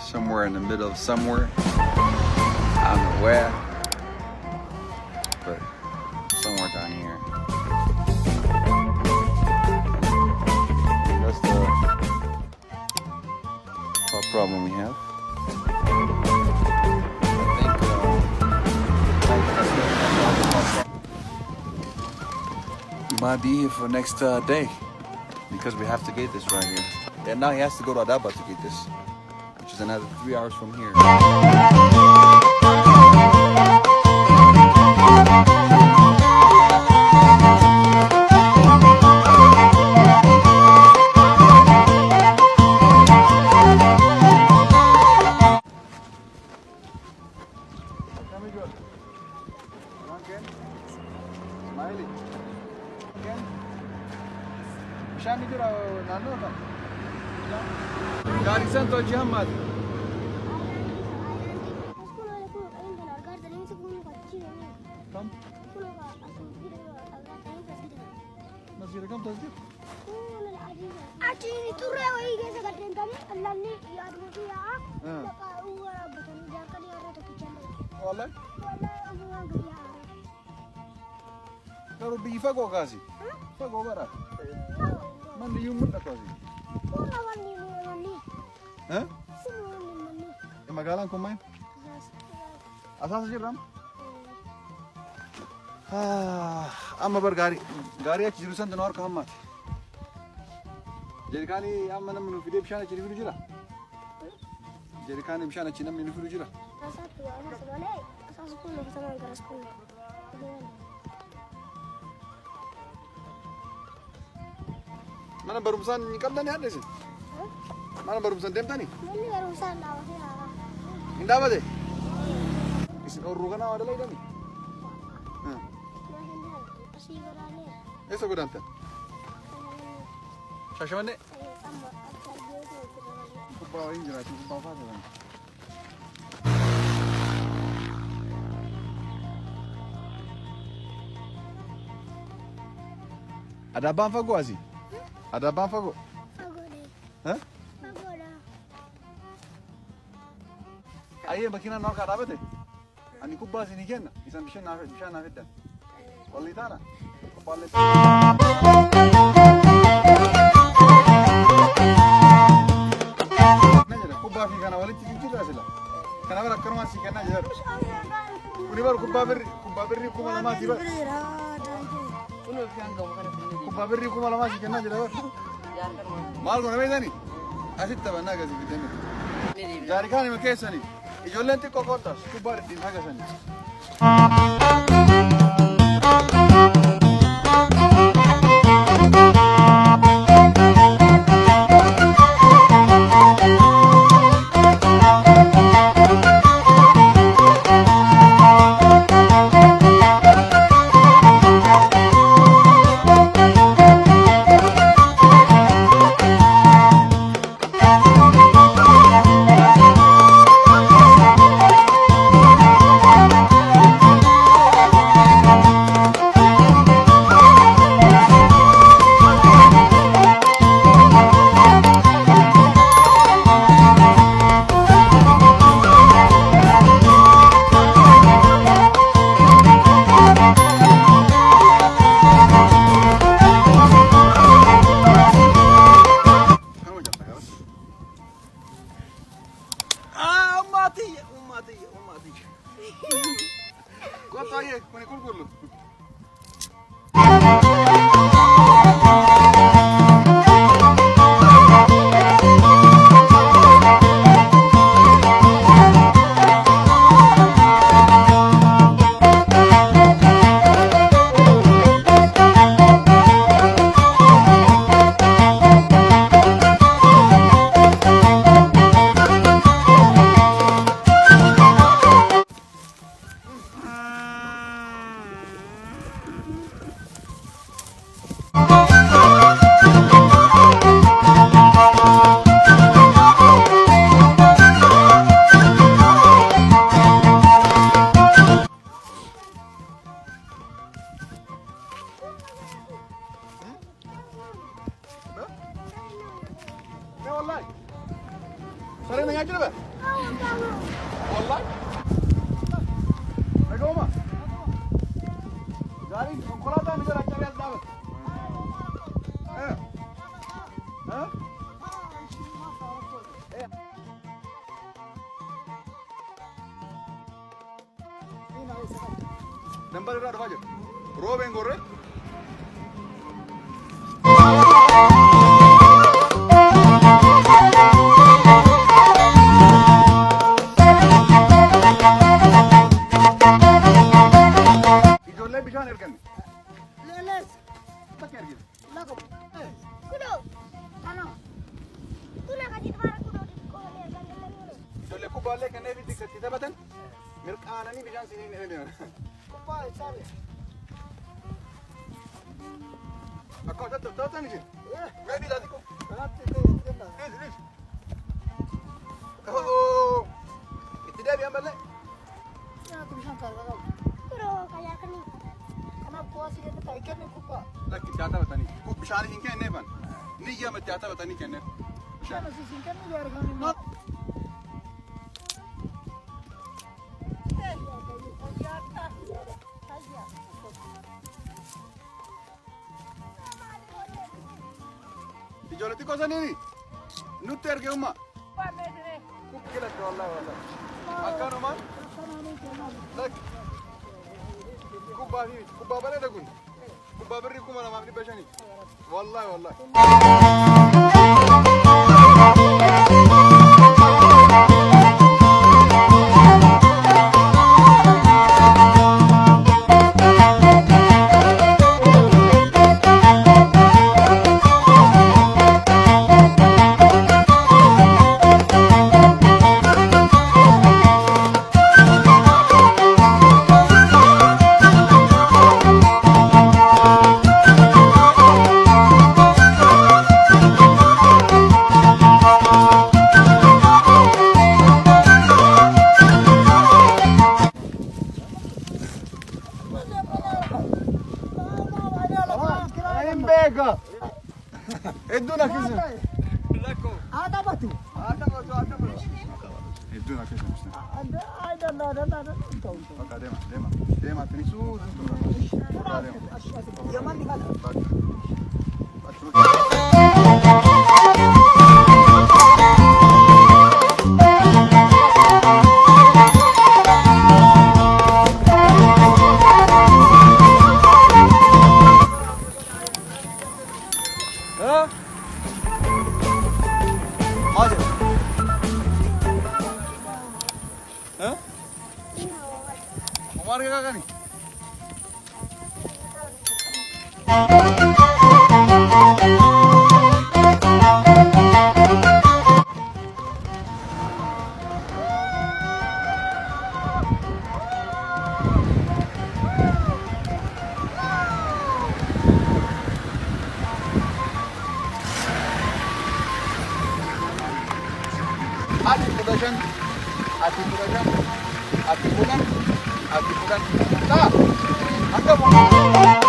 somewhere in the middle of somewhere. I don't know where, but somewhere down here. That's the problem we have. We might be here for next day because we have to get this right here. And now he has to go to Adaba to get this, which is another 3 hours from here. Kalau bifa kok kasih? Fa kok bara? Mandi yumut nak kasih? Hah? Magalan kau main? Asal sejiram? Amma bergari aja jurusan tenor kamat. Jadi kali amma nama video bisa jadi video jela. Jadi kali bisa nak cina video jela. Asal tu, asal sekolah sama garas sekolah. Mana barusan nikam tani ada sih? Mana barusan dem tani? Ini barusan awak ya. Indah apa deh? Isi orang kan ada lagi tani. Masih berani. Esok udah nanti. Siapa mana? Kupa ini jelas kupa apa tu kan? Ada apa fago azi? Ada apa fago? Fago deh. Hah? Fago dah. Ayah makina nor kada apa deh? Ani kupa sini kan? Bisa nafid dah. Walli tana. Kupa le. Najar kupa fi kana walli tikin lah sila. Kana bara karma si kana jar. Kuni baru kupa berri kuma lama si bar. Kupa berri kuma lama si kana jar. Mal guna beda ni. Asit tabana gazi bidani. Jari kani me kesani. Ijolenti kokotas kupa din haga sani. والله صار لنا قاعد جنبه والله نقومه جاري شوكولاته نقدر نشتري الدابت ها نمبر الراد فاجر روبين غوري يجول لي بيشان يركن ليلس تك يركن لا كم كلو أنا كلو كذي تبارك كلو كلو يجول لي كوبا لك أنا في دكتي تبتن مرك أنا ني بيشان سيني كوبا يسابي أكو تتا نيجي ما بي داديكو ليش أوه ابتدائي بيعمل لي كلو كذا كني لك جاتا بتاني كوب بشان هين كأنه بان نيجي ما جاتا بتاني كأنه بشان تجولتي كوسا نيني نوتير كيوما كوب كلا والله والله أكانو ما لك كوبا في كوبا بلا تقول كوبا بريكم أنا ما بدي بشاني والله والله ادونا كيسن لكو هذا بتو ادونا كيسن اوكي ديما تنسو يمان دي हमारे क्या करनी Ati bukan, tak, angkat.